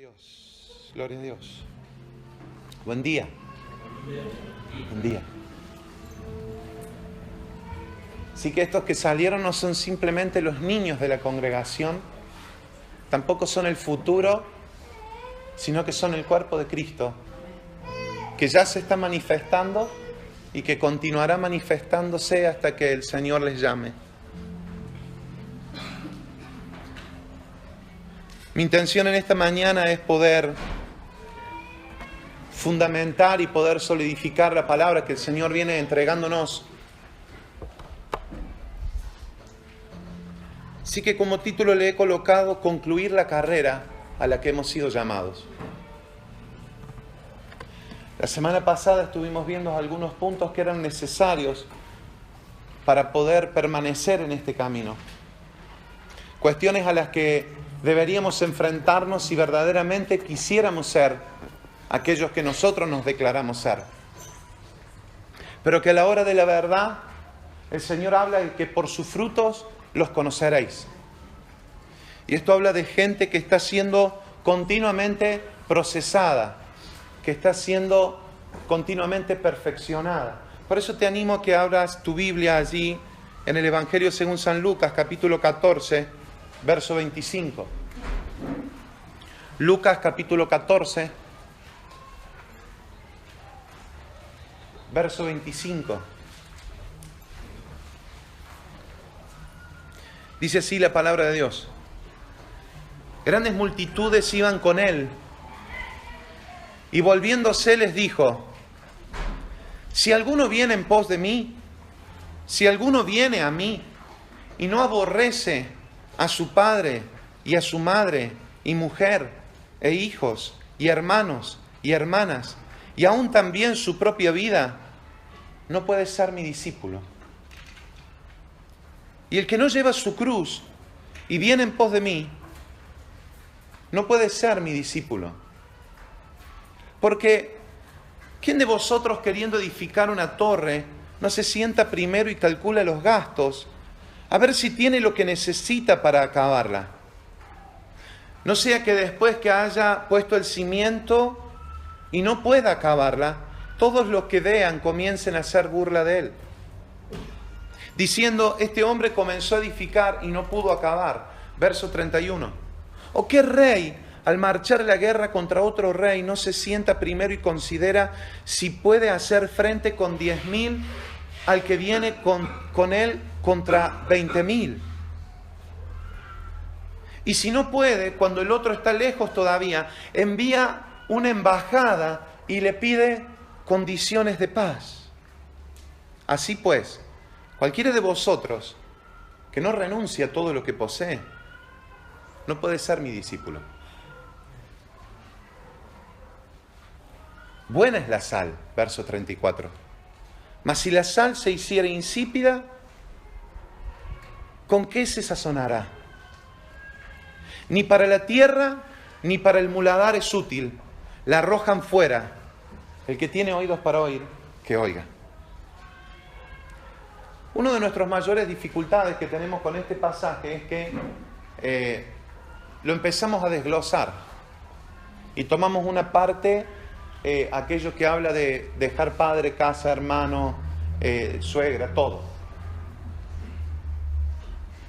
Dios, gloria a Dios. Buen día. Buen día. Así que estos que salieron no son simplemente los niños de la congregación, tampoco son el futuro, sino que son el cuerpo de Cristo, que ya se está manifestando y que continuará manifestándose hasta que el Señor les llame. Mi intención en esta mañana es poder fundamentar y poder solidificar la palabra que el Señor viene entregándonos. Así que como título le he colocado concluir la carrera a la que hemos sido llamados. La semana pasada estuvimos viendo algunos puntos que eran necesarios para poder permanecer en este camino. Cuestiones a las que deberíamos enfrentarnos si verdaderamente quisiéramos ser aquellos que nosotros nos declaramos ser. Pero que a la hora de la verdad, el Señor habla de que por sus frutos los conoceréis. Y esto habla de gente que está siendo continuamente procesada, que está siendo continuamente perfeccionada. Por eso te animo a que abras tu Biblia allí en el Evangelio según San Lucas, capítulo 14, verso 25. Lucas, capítulo 14, verso 25. Dice así la palabra de Dios. Grandes multitudes iban con él, y volviéndose les dijo: si alguno viene en pos de mí, si alguno viene a mí y no aborrece a su padre y a su madre y mujer e hijos y hermanos y hermanas y aún también su propia vida, no puede ser mi discípulo. Y el que no lleva su cruz y viene en pos de mí, no puede ser mi discípulo. Porque ¿quién de vosotros, queriendo edificar una torre, no se sienta primero y calcula los gastos, a ver si tiene lo que necesita para acabarla? No sea que después que haya puesto el cimiento y no pueda acabarla, todos los que vean comiencen a hacer burla de él, diciendo: este hombre comenzó a edificar y no pudo acabar. Verso 31. ¿O qué rey, al marchar a la guerra contra otro rey, no se sienta primero y considera si puede hacer frente con 10.000 al que viene con él contra 20.000? Y si no puede, cuando el otro está lejos todavía, envía una embajada y le pide condiciones de paz. Así pues, cualquiera de vosotros que no renuncie a todo lo que posee, no puede ser mi discípulo. Buena es la sal, verso 34. Mas si la sal se hiciera insípida, ¿con qué se sazonará? Ni para la tierra, ni para el muladar es útil. La arrojan fuera. El que tiene oídos para oír, que oiga. Una de nuestras mayores dificultades que tenemos con este pasaje es que lo empezamos a desglosar y tomamos una parte, aquello que habla de dejar padre, casa, hermano, suegra, todo.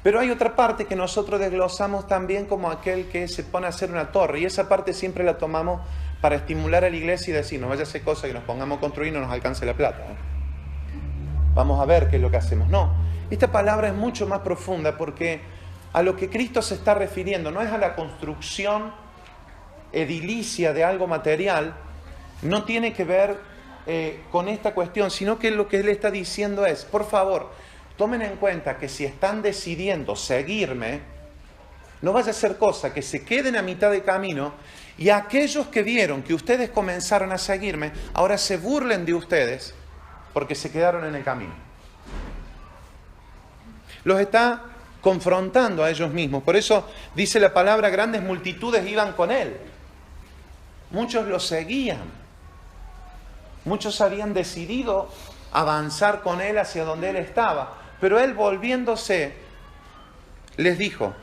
Pero hay otra parte que nosotros desglosamos también como aquel que se pone a hacer una torre, y esa parte siempre la tomamos para estimular a la iglesia y decir: no vaya a hacer cosa que nos pongamos a construir y no nos alcance la plata. Vamos a ver qué es lo que hacemos. No, esta palabra es mucho más profunda, porque a lo que Cristo se está refiriendo no es a la construcción edilicia de algo material, no tiene que ver con esta cuestión, sino que lo que Él está diciendo es: por favor, tomen en cuenta que si están decidiendo seguirme, no vaya a ser cosa que se queden a mitad de camino y aquellos que vieron que ustedes comenzaron a seguirme, ahora se burlen de ustedes porque se quedaron en el camino. Los está confrontando a ellos mismos. Por eso dice la palabra: grandes multitudes iban con él. Muchos lo seguían. Muchos habían decidido avanzar con él hacia donde él estaba. Pero él, volviéndose, les dijo: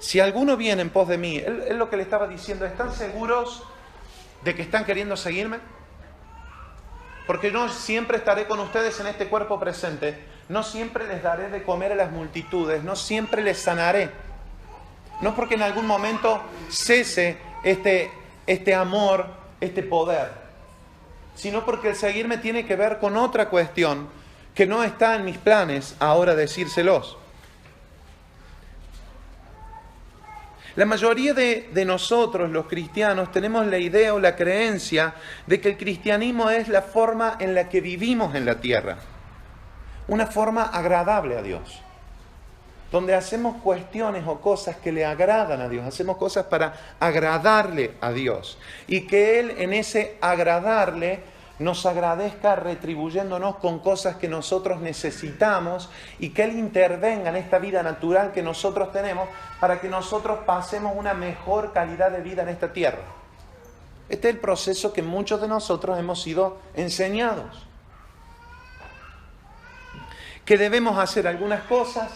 si alguno viene en pos de mí, él lo que le estaba diciendo, ¿están seguros de que están queriendo seguirme? Porque no siempre estaré con ustedes en este cuerpo presente, no siempre les daré de comer a las multitudes, no siempre les sanaré. No porque en algún momento cese este amor, este poder, sino porque el seguirme tiene que ver con otra cuestión que no está en mis planes ahora decírselos. La mayoría de nosotros, los cristianos, tenemos la idea o la creencia de que el cristianismo es la forma en la que vivimos en la tierra. Una forma agradable a Dios. Donde hacemos cuestiones o cosas que le agradan a Dios. Hacemos cosas para agradarle a Dios. Y que Él en ese agradarle nos agradezca retribuyéndonos con cosas que nosotros necesitamos y que Él intervenga en esta vida natural que nosotros tenemos para que nosotros pasemos una mejor calidad de vida en esta tierra. Este es el proceso que muchos de nosotros hemos sido enseñados. Que debemos hacer algunas cosas,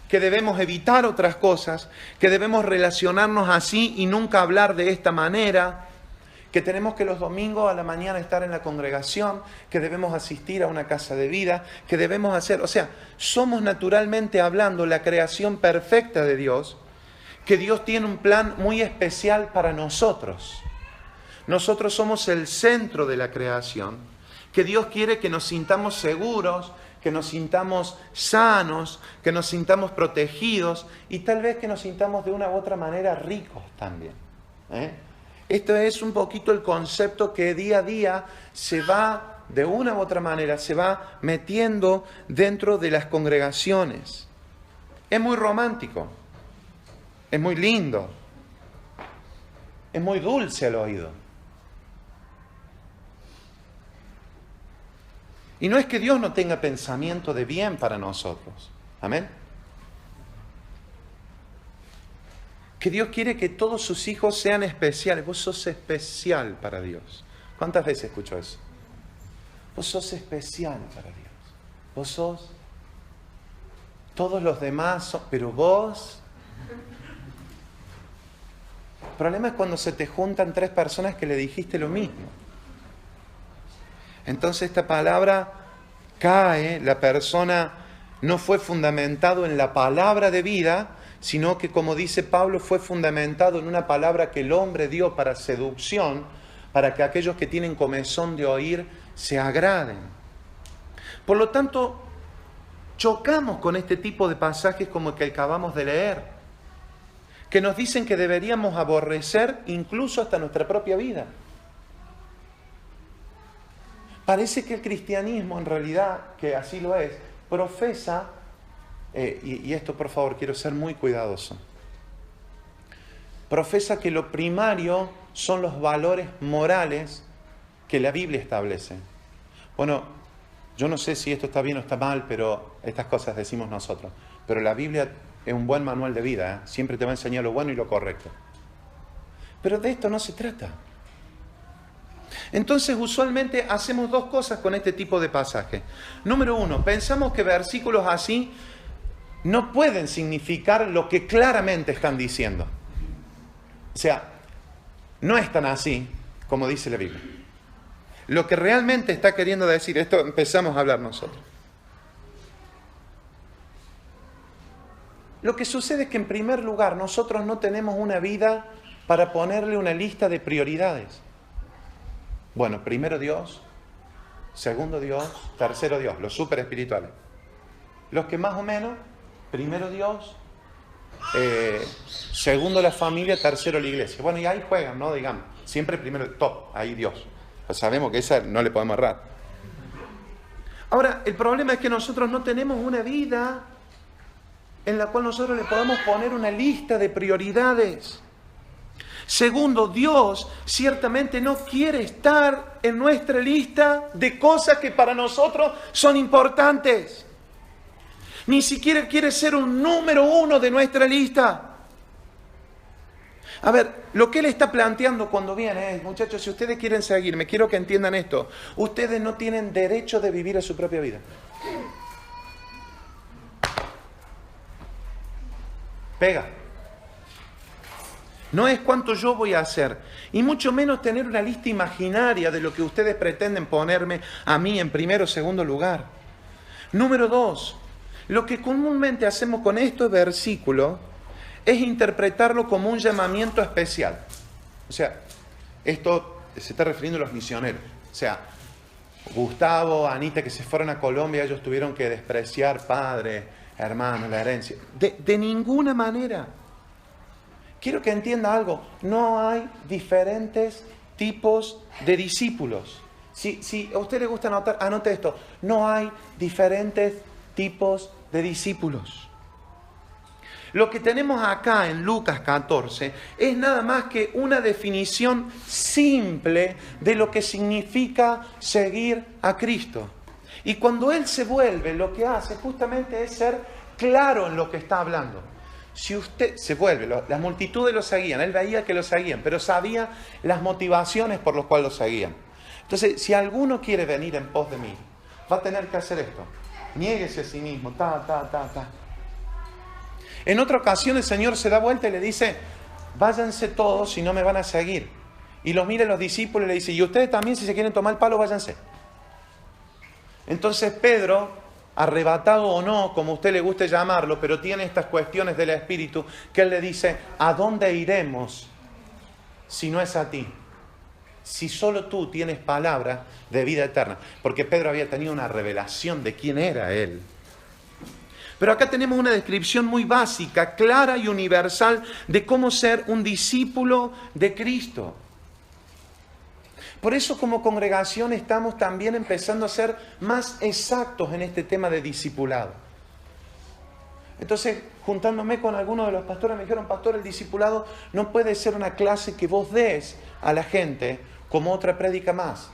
que debemos evitar otras cosas, que debemos relacionarnos así y nunca hablar de esta manera, que tenemos que los domingos a la mañana estar en la congregación, que debemos asistir a una casa de vida, que debemos hacer, o sea, somos naturalmente hablando la creación perfecta de Dios, que Dios tiene un plan muy especial para nosotros. Nosotros somos el centro de la creación, que Dios quiere que nos sintamos seguros, que nos sintamos sanos, que nos sintamos protegidos y tal vez que nos sintamos de una u otra manera ricos también. Esto es un poquito el concepto que día a día se va, de una u otra manera, se va metiendo dentro de las congregaciones. Es muy romántico, es muy lindo, es muy dulce al oído. Y no es que Dios no tenga pensamiento de bien para nosotros. Amén. Que Dios quiere que todos sus hijos sean especiales. Vos sos especial para Dios. ¿Cuántas veces escucho eso? Vos sos especial para Dios. Vos sos... Todos los demás son... Pero vos... El problema es cuando se te juntan 3 personas que le dijiste lo mismo. Entonces esta palabra cae, la persona no fue fundamentado en la palabra de vida, sino que, como dice Pablo, fue fundamentado en una palabra que el hombre dio para seducción, para que aquellos que tienen comezón de oír se agraden. Por lo tanto, chocamos con este tipo de pasajes como el que acabamos de leer, que nos dicen que deberíamos aborrecer incluso hasta nuestra propia vida. Parece que el cristianismo, en realidad, que así lo es, profesa, y esto por favor quiero ser muy cuidadoso, profesa que lo primario son los valores morales que la Biblia establece. Bueno, yo no sé si esto está bien o está mal, pero estas cosas decimos nosotros. Pero la Biblia es un buen manual de vida, ¿eh? Siempre te va a enseñar lo bueno y lo correcto. Pero de esto no se trata. Entonces, usualmente hacemos 2 cosas con este tipo de pasaje. Número 1, pensamos que versículos así no pueden significar lo que claramente están diciendo. O sea, no es tan así como dice la Biblia. Lo que realmente está queriendo decir, esto empezamos a hablar nosotros. Lo que sucede es que en primer lugar nosotros no tenemos una vida para ponerle una lista de prioridades. Bueno, primero Dios, segundo Dios, tercero Dios, los súper espirituales. Los que más o menos, primero Dios, segundo la familia, tercero la iglesia. Bueno, y ahí juegan, ¿no? Digamos, siempre primero, top, ahí Dios. Pues sabemos que esa no le podemos errar. Ahora, el problema es que nosotros no tenemos una vida en la cual nosotros le podamos poner una lista de prioridades. Segundo, Dios ciertamente no quiere estar en nuestra lista de cosas que para nosotros son importantes. Ni siquiera quiere ser un número 1 de nuestra lista. A ver, lo que Él está planteando cuando viene es, muchachos, si ustedes quieren seguirme, quiero que entiendan esto. Ustedes no tienen derecho de vivir a su propia vida. Pega. No es cuánto yo voy a hacer, y mucho menos tener una lista imaginaria de lo que ustedes pretenden ponerme a mí en primero o segundo lugar. Número 2, lo que comúnmente hacemos con estos versículos es interpretarlo como un llamamiento especial. O sea, esto se está refiriendo a los misioneros. O sea, Gustavo, Anita, que se fueron a Colombia, ellos tuvieron que despreciar padre, hermano, la herencia. De ninguna manera. Quiero que entienda algo. No hay diferentes tipos de discípulos. Si a usted le gusta anotar, anote esto. No hay diferentes tipos de discípulos. Lo que tenemos acá en Lucas 14 es nada más que una definición simple de lo que significa seguir a Cristo. Y cuando Él se vuelve, lo que hace justamente es ser claro en lo que está hablando. Si usted se vuelve, las multitudes lo seguían, Él veía que lo seguían, pero sabía las motivaciones por las cuales lo seguían. Entonces, si alguno quiere venir en pos de mí, va a tener que hacer esto. Niéguese a sí mismo, En otra ocasión el Señor se da vuelta y le dice, váyanse todos si no me van a seguir. Y los mira los discípulos y le dice, y ustedes también si se quieren tomar el palo, váyanse. Entonces Pedro, arrebatado o no, como a usted le guste llamarlo, pero tiene estas cuestiones del Espíritu, que él le dice, ¿a dónde iremos si no es a ti? Si solo tú tienes palabra de vida eterna. Porque Pedro había tenido una revelación de quién era él. Pero acá tenemos una descripción muy básica, clara y universal de cómo ser un discípulo de Cristo. Por eso como congregación estamos también empezando a ser más exactos en este tema de discipulado. Entonces, juntándome con algunos de los pastores, me dijeron, pastor, el discipulado no puede ser una clase que vos des a la gente como otra prédica más.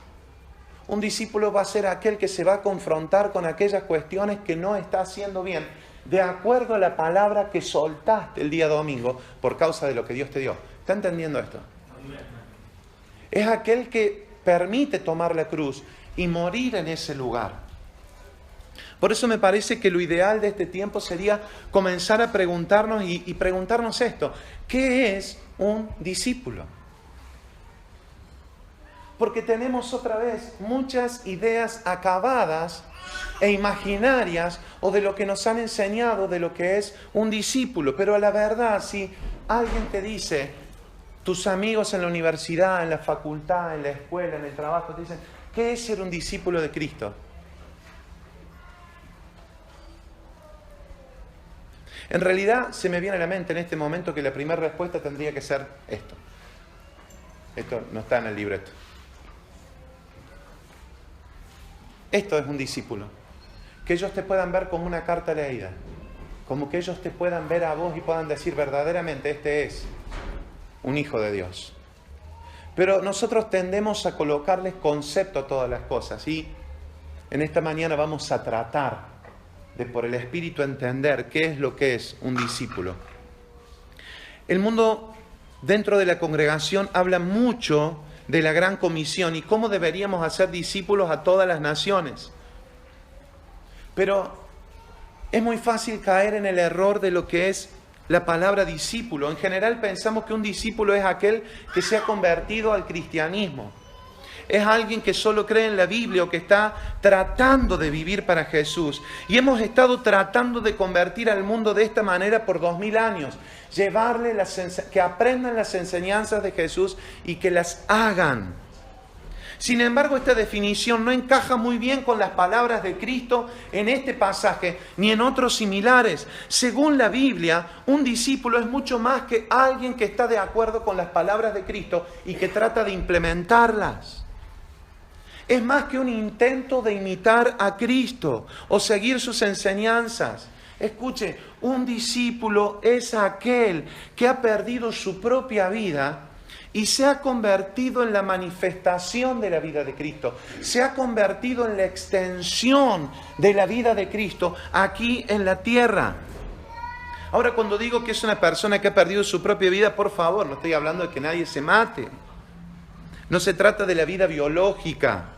Un discípulo va a ser aquel que se va a confrontar con aquellas cuestiones que no está haciendo bien, de acuerdo a la palabra que soltaste el día domingo por causa de lo que Dios te dio. ¿Está entendiendo esto? Es aquel que permite tomar la cruz y morir en ese lugar. Por eso me parece que lo ideal de este tiempo sería comenzar a preguntarnos y preguntarnos esto. ¿Qué es un discípulo? Porque tenemos otra vez muchas ideas acabadas e imaginarias o de lo que nos han enseñado de lo que es un discípulo. Pero a la verdad, si alguien te dice, tus amigos en la universidad, en la facultad, en la escuela, en el trabajo, te dicen, ¿qué es ser un discípulo de Cristo? En realidad se me viene a la mente en este momento que la primera respuesta tendría que ser esto. Esto no está en el libreto. Esto es un discípulo. Que ellos te puedan ver como una carta leída. Como que ellos te puedan ver a vos y puedan decir verdaderamente este es un hijo de Dios. Pero nosotros tendemos a colocarles concepto a todas las cosas. Y en esta mañana vamos a tratar de por el Espíritu entender qué es lo que es un discípulo. El mundo dentro de la congregación habla mucho de la gran comisión y cómo deberíamos hacer discípulos a todas las naciones. Pero es muy fácil caer en el error de lo que es la palabra discípulo. En general pensamos que un discípulo es aquel que se ha convertido al cristianismo. Es alguien que solo cree en la Biblia o que está tratando de vivir para Jesús. Y hemos estado tratando de convertir al mundo de esta manera por 2000 años. Llevarle que aprendan las enseñanzas de Jesús y que las hagan. Sin embargo, esta definición no encaja muy bien con las palabras de Cristo en este pasaje ni en otros similares. Según la Biblia, un discípulo es mucho más que alguien que está de acuerdo con las palabras de Cristo y que trata de implementarlas. Es más que un intento de imitar a Cristo o seguir sus enseñanzas. Escuche, un discípulo es aquel que ha perdido su propia vida y se ha convertido en la manifestación de la vida de Cristo. Se ha convertido en la extensión de la vida de Cristo aquí en la tierra. Ahora, cuando digo que es una persona que ha perdido su propia vida, por favor, no estoy hablando de que nadie se mate. No se trata de la vida biológica.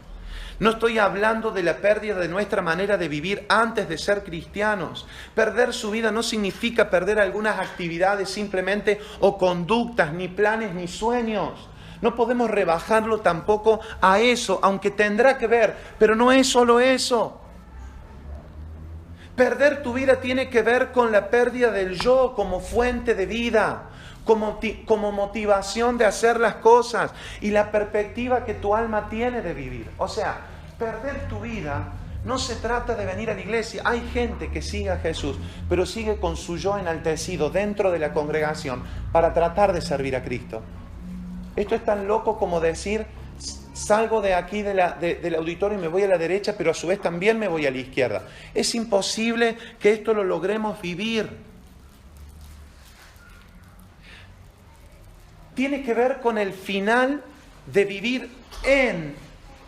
No estoy hablando de la pérdida de nuestra manera de vivir antes de ser cristianos. Perder su vida no significa perder algunas actividades simplemente o conductas, ni planes, ni sueños. No podemos rebajarlo tampoco a eso, aunque tendrá que ver, pero no es solo eso. Perder tu vida tiene que ver con la pérdida del yo como fuente de vida, como motivación de hacer las cosas y la perspectiva que tu alma tiene de vivir. O sea, perder tu vida no se trata de venir a la iglesia. Hay gente que sigue a Jesús, pero sigue con su yo enaltecido dentro de la congregación para tratar de servir a Cristo. Esto es tan loco como decir, salgo de aquí del auditorio y me voy a la derecha, pero a su vez también me voy a la izquierda. Es imposible que esto lo logremos vivir. Tiene que ver con el final de vivir en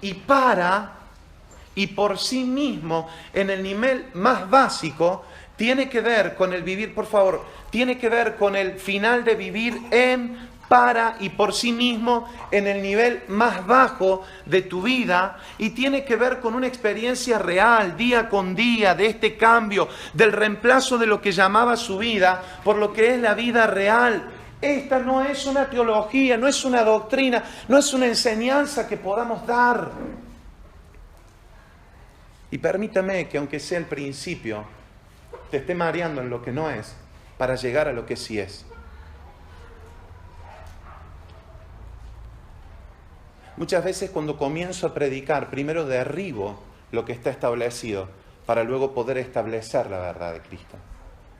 y para y por sí mismo en el nivel más básico. Tiene que ver con el vivir, por favor, tiene que ver con el final de vivir en, para y por sí mismo en el nivel más bajo de tu vida, y tiene que ver con una experiencia real, día con día, de este cambio, del reemplazo de lo que llamaba su vida por lo que es la vida real. Esta no es una teología, no es una doctrina, no es una enseñanza que podamos dar. Y permítame que aunque sea el principio, te esté mareando en lo que no es, para llegar a lo que sí es. Muchas veces cuando comienzo a predicar, primero derribo lo que está establecido, para luego poder establecer la verdad de Cristo.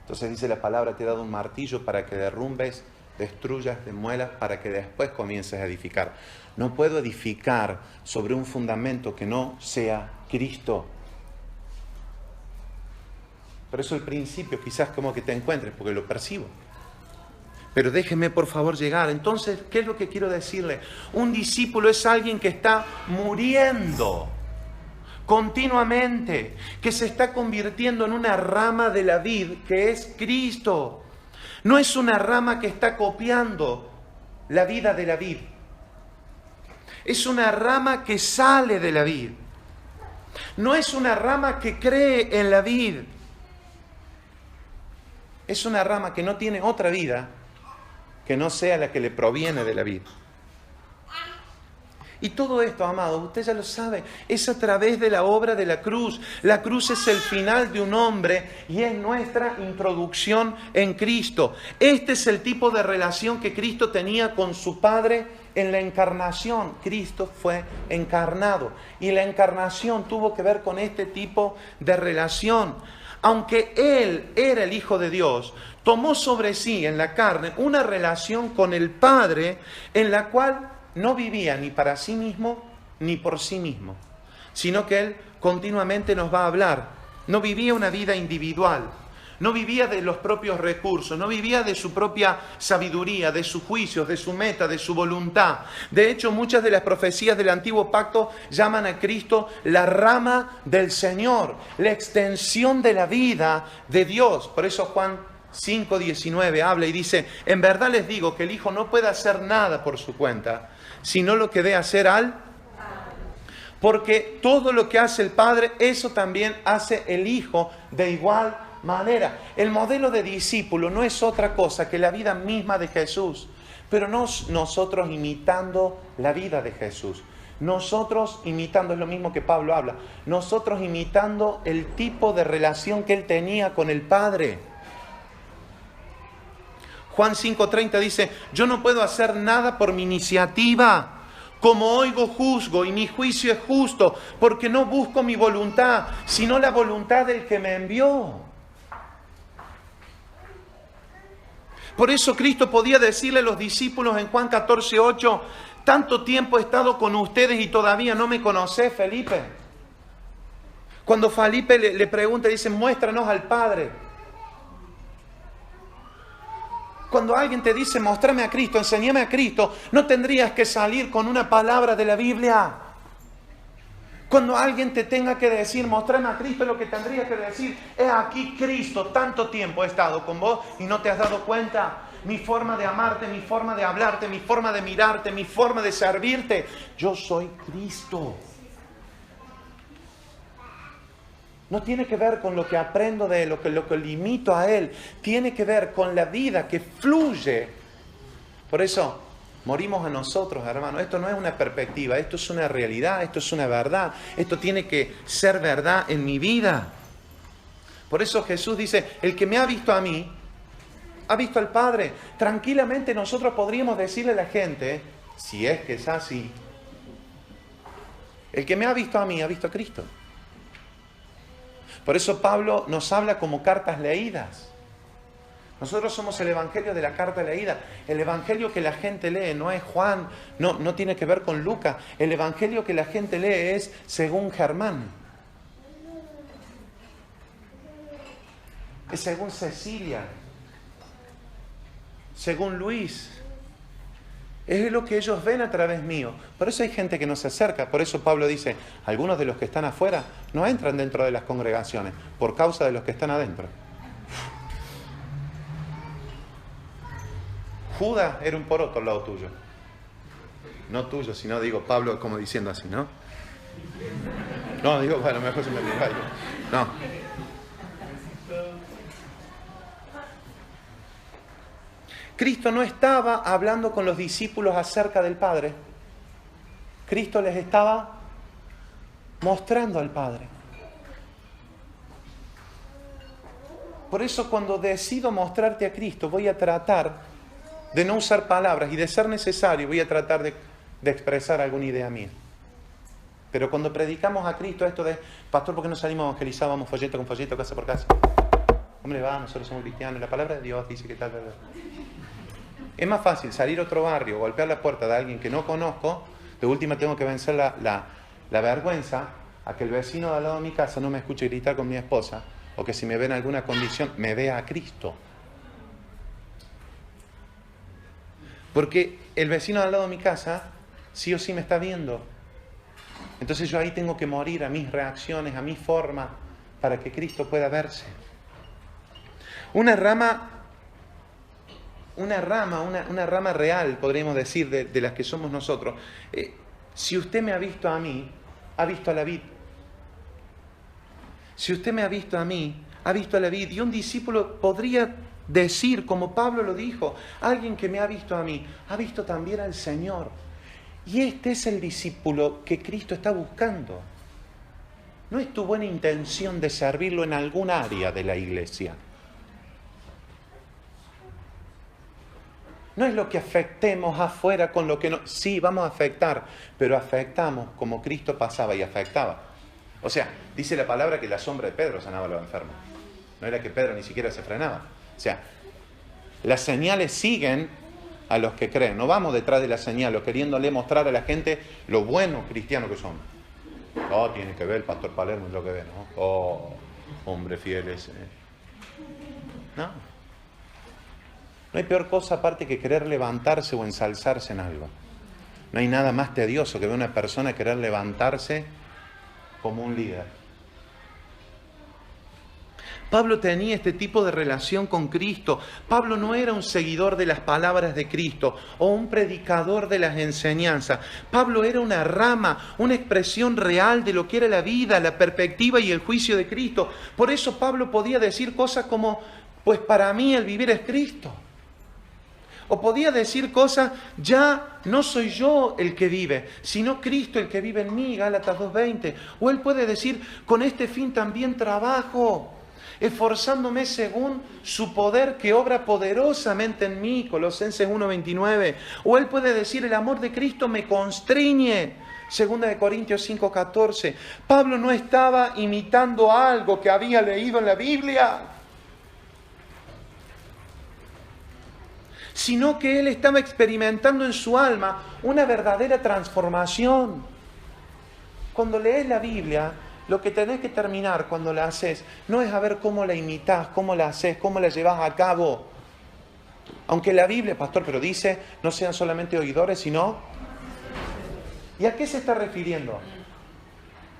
Entonces dice la palabra, te he dado un martillo para que derrumbes, destruyas, demuelas, para que después comiences a edificar. No puedo edificar sobre un fundamento que no sea Cristo. Por eso el principio quizás como que te encuentres, porque lo percibo. Pero déjeme por favor llegar. Entonces, ¿qué es lo que quiero decirle? Un discípulo es alguien que está muriendo continuamente, que se está convirtiendo en una rama de la vid que es Cristo. No es una rama que está copiando la vida de la vid. Es una rama que sale de la vid. No es una rama que cree en la vid. Es una rama que no tiene otra vida que no sea la que le proviene de la vid. Y todo esto, amado, usted ya lo sabe, es a través de la obra de la cruz. La cruz es el final de un hombre y es nuestra introducción en Cristo. Este es el tipo de relación que Cristo tenía con su Padre en la encarnación. Cristo fue encarnado y la encarnación tuvo que ver con este tipo de relación. Aunque Él era el Hijo de Dios, tomó sobre sí en la carne una relación con el Padre en la cual no vivía ni para sí mismo ni por sí mismo, sino que Él continuamente nos va a hablar. No vivía una vida individual, no vivía de los propios recursos, no vivía de su propia sabiduría, de sus juicios, de su meta, de su voluntad. De hecho, muchas de las profecías del Antiguo Pacto llaman a Cristo la rama del Señor, la extensión de la vida de Dios. Por eso Juan 5:19 habla y dice, en verdad les digo que el Hijo no puede hacer nada por su cuenta, sino lo que dé hacer al... Porque todo lo que hace el Padre, eso también hace el Hijo de igual manera. El modelo de discípulo no es otra cosa que la vida misma de Jesús, pero no nosotros imitando la vida de Jesús. Nosotros imitando, es lo mismo que Pablo habla, nosotros imitando el tipo de relación que Él tenía con el Padre. Juan 5:30 dice, yo no puedo hacer nada por mi iniciativa. Como oigo, juzgo, y mi juicio es justo, porque no busco mi voluntad, sino la voluntad del que me envió. Por eso Cristo podía decirle a los discípulos en Juan 14:8, tanto tiempo he estado con ustedes y todavía no me conocés, Felipe. Cuando Felipe le pregunta, dice, muéstranos al Padre. Cuando alguien te dice, mostrame a Cristo, enséñame a Cristo, no tendrías que salir con una palabra de la Biblia. Cuando alguien te tenga que decir, mostrame a Cristo, lo que tendrías que decir, he aquí Cristo, tanto tiempo he estado con vos y no te has dado cuenta. Mi forma de amarte, mi forma de hablarte, mi forma de mirarte, mi forma de servirte. Yo soy Cristo. No tiene que ver con lo que aprendo de él, lo que limito a él. Tiene que ver con la vida que fluye. Por eso, morimos a nosotros, hermano. Esto no es una perspectiva, esto es una realidad, esto es una verdad. Esto tiene que ser verdad en mi vida. Por eso Jesús dice, el que me ha visto a mí, ha visto al Padre. Tranquilamente nosotros podríamos decirle a la gente, si es que es así, el que me ha visto a mí, ha visto a Cristo. Por eso Pablo nos habla como cartas leídas. Nosotros somos el evangelio de la carta leída. El evangelio que la gente lee no es Juan, no tiene que ver con Lucas. El evangelio que la gente lee es según Germán. Es según Cecilia. Según Luis. Es lo que ellos ven a través mío. Por eso hay gente que no se acerca. Por eso Pablo dice, algunos de los que están afuera no entran dentro de las congregaciones por causa de los que están adentro. Judas era un poroto al lado tuyo. No tuyo, sino digo Pablo como diciendo así, ¿no? No, digo, bueno, mejor se me diga algo. No. Cristo no estaba hablando con los discípulos acerca del Padre. Cristo les estaba mostrando al Padre. Por eso cuando decido mostrarte a Cristo, voy a tratar de no usar palabras y de ser necesario, voy a tratar de expresar alguna idea mía. Pero cuando predicamos a Cristo, esto de, pastor, ¿por qué no salimos a evangelizar? Vamos folleto con folleto, casa por casa. Hombre, va, nosotros somos cristianos. La palabra de Dios dice que tal, verdad. Es más fácil salir a otro barrio, golpear la puerta de alguien que no conozco. De última tengo que vencer la vergüenza a que el vecino de al lado de mi casa no me escuche gritar con mi esposa, o que si me ve en alguna condición me vea a Cristo. Porque el vecino de al lado de mi casa sí o sí me está viendo. Entonces yo ahí tengo que morir a mis reacciones, a mi forma, para que Cristo pueda verse. Una rama real, podríamos decir, de las que somos nosotros. Si usted me ha visto a mí, ha visto a la vid. Si usted me ha visto a mí, ha visto a la vid. Y un discípulo podría decir, como Pablo lo dijo, alguien que me ha visto a mí, ha visto también al Señor. Y este es el discípulo que Cristo está buscando. No es tu buena intención de servirlo en algún área de la iglesia. No es lo que afectemos afuera con lo que no... Sí, vamos a afectar, pero afectamos como Cristo pasaba y afectaba. O sea, dice la palabra que la sombra de Pedro sanaba a los enfermos. No era que Pedro ni siquiera se frenaba. O sea, las señales siguen a los que creen. No vamos detrás de la señal o queriéndole mostrar a la gente lo bueno cristiano que somos. Oh, tiene que ver el pastor Palermo es lo que ve, ¿no? Oh, hombre fiel ese. No. No hay peor cosa aparte que querer levantarse o ensalzarse en algo. No hay nada más tedioso que ver a una persona querer levantarse como un líder. Pablo tenía este tipo de relación con Cristo. Pablo no era un seguidor de las palabras de Cristo o un predicador de las enseñanzas. Pablo era una rama, una expresión real de lo que era la vida, la perspectiva y el juicio de Cristo. Por eso Pablo podía decir cosas como, pues para mí el vivir es Cristo. O podía decir cosas, ya no soy yo el que vive, sino Cristo el que vive en mí, Gálatas 2:20. O él puede decir, con este fin también trabajo, esforzándome según su poder que obra poderosamente en mí, Colosenses 1:29. O él puede decir, el amor de Cristo me constriñe, 2 Corintios 5:14. Pablo no estaba imitando algo que había leído en la Biblia, sino que él estaba experimentando en su alma una verdadera transformación. Cuando lees la Biblia, lo que tenés que terminar cuando la haces no es a ver cómo la imitás, cómo la haces, cómo la llevas a cabo. Aunque la Biblia, pastor, pero dice, no sean solamente oidores, sino... ¿Y a qué se está refiriendo?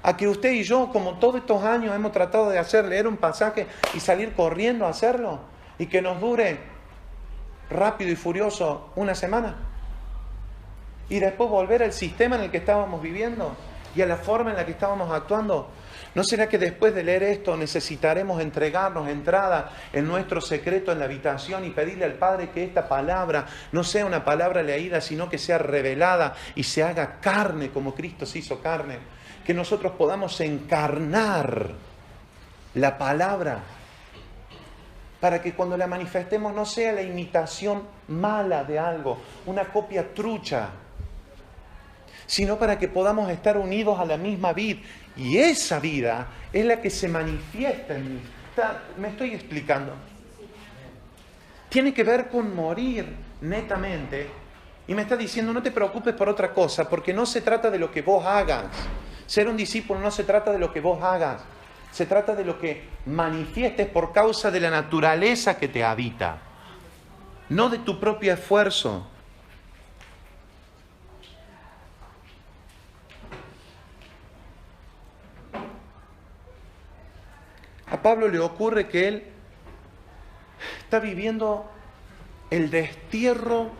A que usted y yo, como todos estos años, hemos tratado de leer un pasaje y salir corriendo a hacerlo, y que nos dure rápido y furioso una semana y después volver al sistema en el que estábamos viviendo. y a la forma en la que estábamos actuando? ¿No será que después de leer esto necesitaremos entregarnos entrada en nuestro secreto en la habitación y pedirle al Padre que esta palabra no sea una palabra leída, sino que sea revelada y se haga carne como Cristo se hizo carne? Que nosotros podamos encarnar la palabra para que cuando la manifestemos no sea la imitación mala de algo, una copia trucha, sino para que podamos estar unidos a la misma vid. Y esa vida es la que se manifiesta en mí. ¿Me estoy explicando? Tiene que ver con morir netamente. Y me está diciendo, no te preocupes por otra cosa, porque no se trata de lo que vos hagas. Ser un discípulo no se trata de lo que vos hagas. Se trata de lo que manifiestes por causa de la naturaleza que te habita. No de tu propio esfuerzo. A Pablo le ocurre que él está viviendo el destierro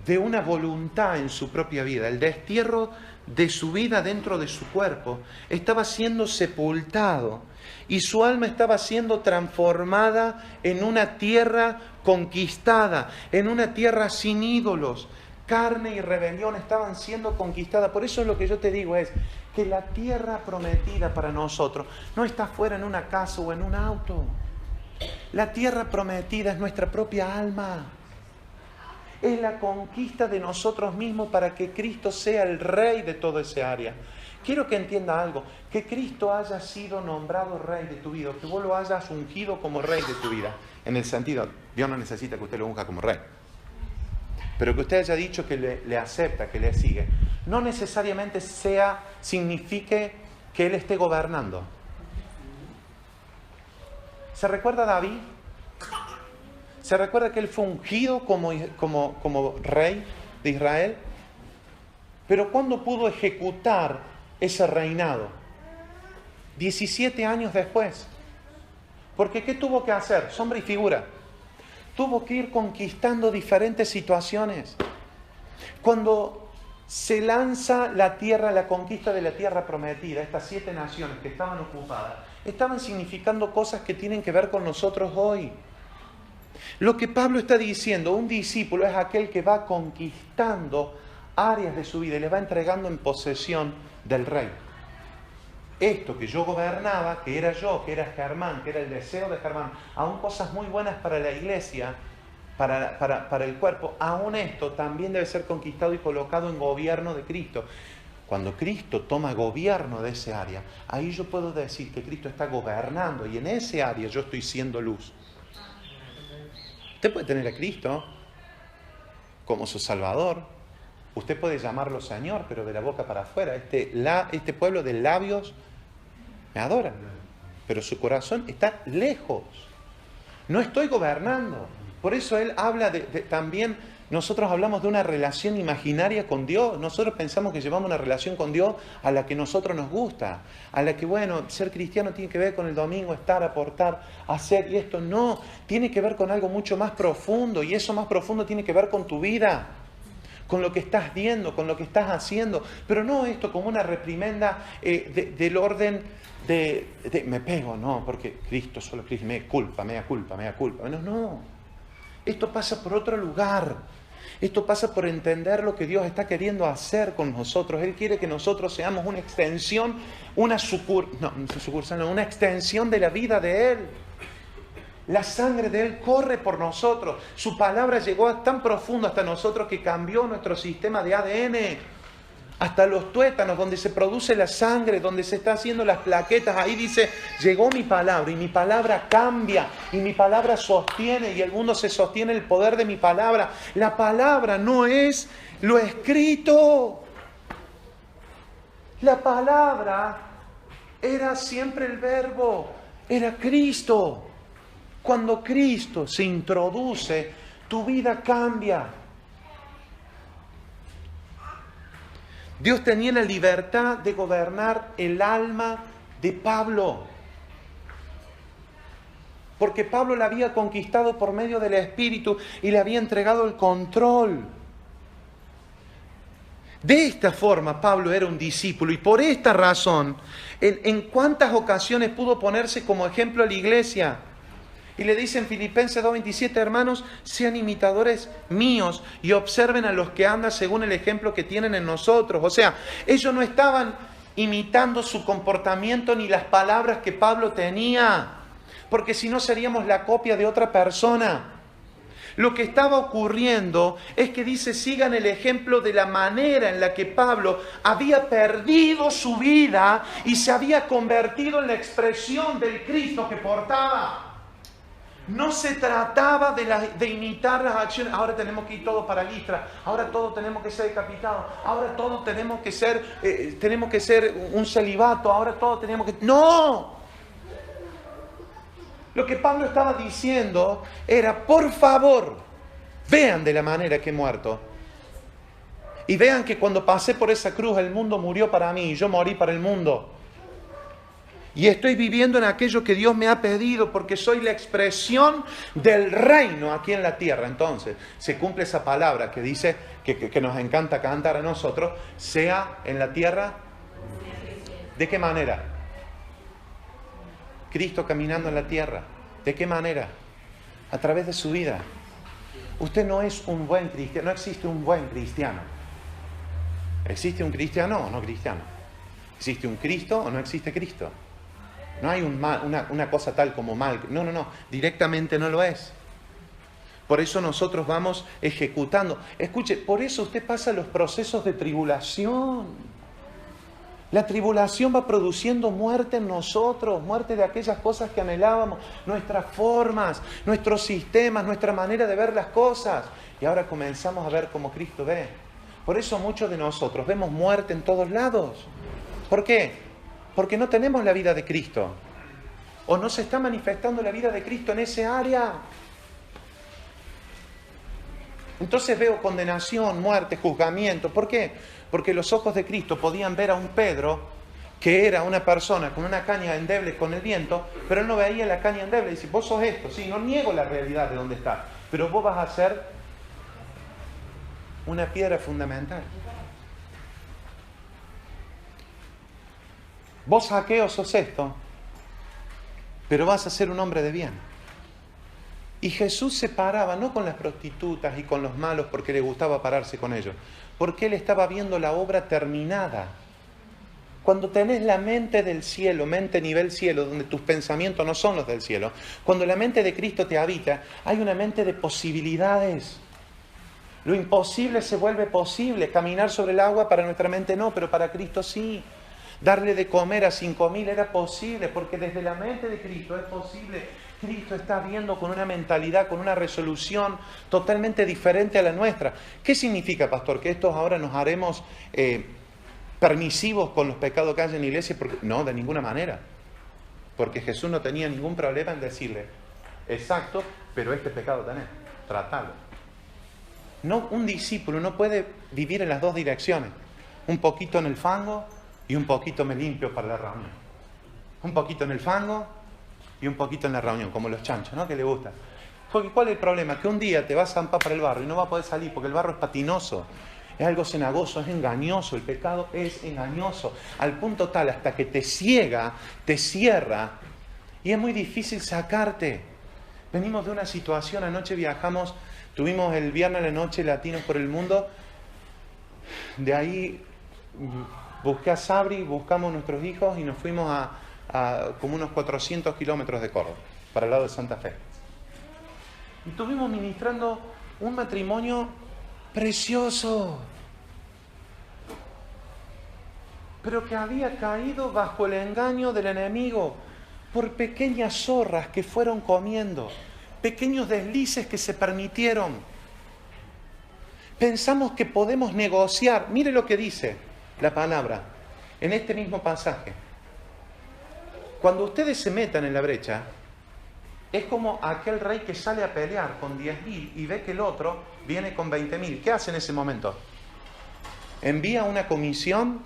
de una voluntad en su propia vida, el destierro de su vida dentro de su cuerpo. Estaba siendo sepultado y su alma estaba siendo transformada en una tierra conquistada, en una tierra sin ídolos. Carne y rebelión estaban siendo conquistadas. Por eso lo que yo te digo es que la tierra prometida para nosotros no está fuera en una casa o en un auto. La tierra prometida es nuestra propia alma. Es la conquista de nosotros mismos para que Cristo sea el Rey de toda esa área. Quiero que entienda algo, que Cristo haya sido nombrado Rey de tu vida, que vos lo hayas ungido como Rey de tu vida. En el sentido, Dios no necesita que usted lo unja como Rey, pero que usted haya dicho que le acepta, que le sigue, no necesariamente signifique que Él esté gobernando. ¿Se recuerda a David? ¿Se recuerda que él fue ungido como rey de Israel? Pero ¿cuándo pudo ejecutar ese reinado? 17 años después. Porque ¿qué tuvo que hacer? Sombra y figura. Tuvo que ir conquistando diferentes situaciones. Cuando se lanza la conquista de la tierra prometida, estas 7 naciones que estaban ocupadas, estaban significando cosas que tienen que ver con nosotros hoy. Lo que Pablo está diciendo, un discípulo es aquel que va conquistando áreas de su vida y le va entregando en posesión del rey. Esto que yo gobernaba, que era yo, que era Germán, que era el deseo de Germán, aún cosas muy buenas para la iglesia, para el cuerpo, aún esto también debe ser conquistado y colocado en gobierno de Cristo. Cuando Cristo toma gobierno de ese área, ahí yo puedo decir que Cristo está gobernando y en ese área yo estoy siendo luz. Usted puede tener a Cristo como su Salvador. Usted puede llamarlo Señor, pero de la boca para afuera. Este pueblo de labios me adora, pero su corazón está lejos. No estoy gobernando. Por eso él habla también, nosotros hablamos de una relación imaginaria con Dios. Nosotros pensamos que llevamos una relación con Dios a la que nosotros nos gusta, a la que, bueno, ser cristiano tiene que ver con el domingo, estar, aportar, hacer, y esto no, tiene que ver con algo mucho más profundo, y eso más profundo tiene que ver con tu vida, con lo que estás viendo, con lo que estás haciendo, pero no esto como una reprimenda del orden de me pego, no, porque Cristo, solo Cristo, me da culpa. No. Esto pasa por otro lugar. Esto pasa por entender lo que Dios está queriendo hacer con nosotros. Él quiere que nosotros seamos una extensión, una extensión de la vida de Él. La sangre de Él corre por nosotros. Su palabra llegó tan profundo hasta nosotros que cambió nuestro sistema de ADN. Hasta los tuétanos, donde se produce la sangre, donde se está haciendo las plaquetas, ahí dice, llegó mi palabra, y mi palabra cambia, y mi palabra sostiene, y el mundo se sostiene en el poder de mi palabra. La palabra no es lo escrito. La palabra era siempre el verbo, era Cristo. Cuando Cristo se introduce, tu vida cambia. Dios tenía la libertad de gobernar el alma de Pablo, porque Pablo la había conquistado por medio del Espíritu y le había entregado el control. De esta forma Pablo era un discípulo y por esta razón, ¿en cuántas ocasiones pudo ponerse como ejemplo a la iglesia? Y le dice en Filipenses 2:27, hermanos, sean imitadores míos y observen a los que andan según el ejemplo que tienen en nosotros. O sea, ellos no estaban imitando su comportamiento ni las palabras que Pablo tenía, porque si no seríamos la copia de otra persona. Lo que estaba ocurriendo es que dice, sigan el ejemplo de la manera en la que Pablo había perdido su vida y se había convertido en la expresión del Cristo que portaba. No se trataba de imitar las acciones. Ahora tenemos que ir todos para Listra. Ahora todos tenemos que ser decapitados. Ahora todos tenemos que ser un celibato. Ahora todos tenemos que... ¡No! Lo que Pablo estaba diciendo era, por favor, vean de la manera que he muerto. Y vean que cuando pasé por esa cruz, el mundo murió para mí y yo morí para el mundo. Y estoy viviendo en aquello que Dios me ha pedido porque soy la expresión del reino aquí en la tierra. Entonces, se cumple esa palabra que dice, que nos encanta cantar a nosotros, sea en la tierra. ¿De qué manera? Cristo caminando en la tierra. ¿De qué manera? A través de su vida. Usted no es un buen cristiano, no existe un buen cristiano. ¿Existe un cristiano o no cristiano? ¿Existe un Cristo o no existe Cristo? No hay una cosa tal como mal. No, directamente no lo es. Por eso nosotros vamos ejecutando. Escuche, por eso usted pasa los procesos de tribulación. La tribulación va produciendo muerte en nosotros, muerte de aquellas cosas que anhelábamos, nuestras formas, nuestros sistemas, nuestra manera de ver las cosas. Y ahora comenzamos a ver como Cristo ve. Por eso muchos de nosotros vemos muerte en todos lados. ¿Por qué? Porque no tenemos la vida de Cristo. O no se está manifestando la vida de Cristo en ese área. Entonces veo condenación, muerte, juzgamiento. ¿Por qué? Porque los ojos de Cristo podían ver a un Pedro que era una persona con una caña endeble con el viento, pero él no veía la caña endeble. Dice, vos sos esto, sí, no niego la realidad de dónde estás, pero vos vas a ser una piedra fundamental. Vos, Zaqueo, sos esto, pero vas a ser un hombre de bien. Y Jesús se paraba no con las prostitutas y con los malos porque le gustaba pararse con ellos, porque él estaba viendo la obra terminada. Cuando tenés la mente del cielo, mente nivel cielo, donde tus pensamientos no son los del cielo, cuando la mente de Cristo te habita, hay una mente de posibilidades. Lo imposible se vuelve posible. Caminar sobre el agua para nuestra mente no, pero para Cristo sí. Darle de comer a 5.000 era posible, porque desde la mente de Cristo es posible. Cristo está viendo con una mentalidad, con una resolución totalmente diferente a la nuestra. ¿Qué significa, pastor? ¿Que estos ahora nos haremos permisivos con los pecados que hay en la iglesia? Porque, no, de ninguna manera. Porque Jesús no tenía ningún problema en decirle, exacto, pero este pecado tenés, tratalo. No, un discípulo no puede vivir en las dos direcciones. Un poquito en el fango y un poquito me limpio para la reunión. Un poquito en el fango y un poquito en la reunión, como los chanchos, ¿no? Que le gusta. Porque ¿cuál es el problema? Que un día te vas a zampar para el barro y no vas a poder salir porque el barro es patinoso, es algo cenagoso, es engañoso, el pecado es engañoso, al punto tal hasta que te ciega, te cierra y es muy difícil sacarte. Venimos de una situación, anoche viajamos, tuvimos el viernes a la noche Latinos por el Mundo, de ahí busqué a Sabri, buscamos a nuestros hijos y nos fuimos a como unos 400 kilómetros de Córdoba, para el lado de Santa Fe. Y estuvimos ministrando un matrimonio precioso, pero que había caído bajo el engaño del enemigo por pequeñas zorras que fueron comiendo, pequeños deslices que se permitieron. Pensamos que podemos negociar. Mire lo que dice la palabra en este mismo pasaje. Cuando ustedes se metan en la brecha, es como aquel rey que sale a pelear con 10.000 y ve que el otro viene con 20.000. ¿Qué hace en ese momento? Envía una comisión.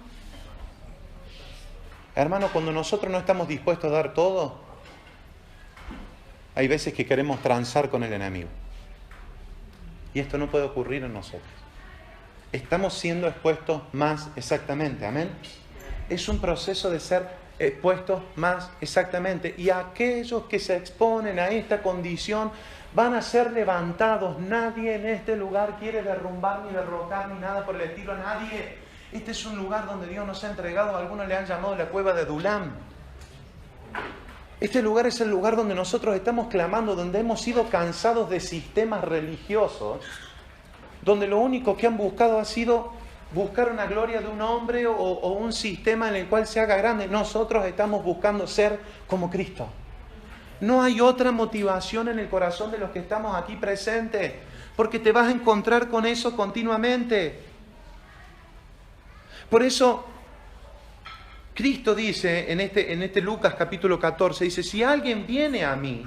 Hermano, cuando nosotros no estamos dispuestos a dar todo, hay veces que queremos transar con el enemigo. Y esto no puede ocurrir en nosotros. estamos siendo expuestos más exactamente. Amén. Es un proceso de ser expuestos más exactamente. Y aquellos que se exponen a esta condición van a ser levantados. Nadie en este lugar quiere derrumbar ni derrocar ni nada por el estilo. Nadie. Este es un lugar donde Dios nos ha entregado. Algunos le han llamado la cueva de Adulam. Este lugar es el lugar donde nosotros estamos clamando, donde hemos sido cansados de sistemas religiosos, donde lo único que han buscado ha sido buscar una gloria de un hombre o un sistema en el cual se haga grande. Nosotros estamos buscando ser como Cristo. No hay otra motivación en el corazón de los que estamos aquí presentes, porque te vas a encontrar con eso continuamente. Por eso Cristo dice en este Lucas capítulo 14, dice, si alguien viene a mí,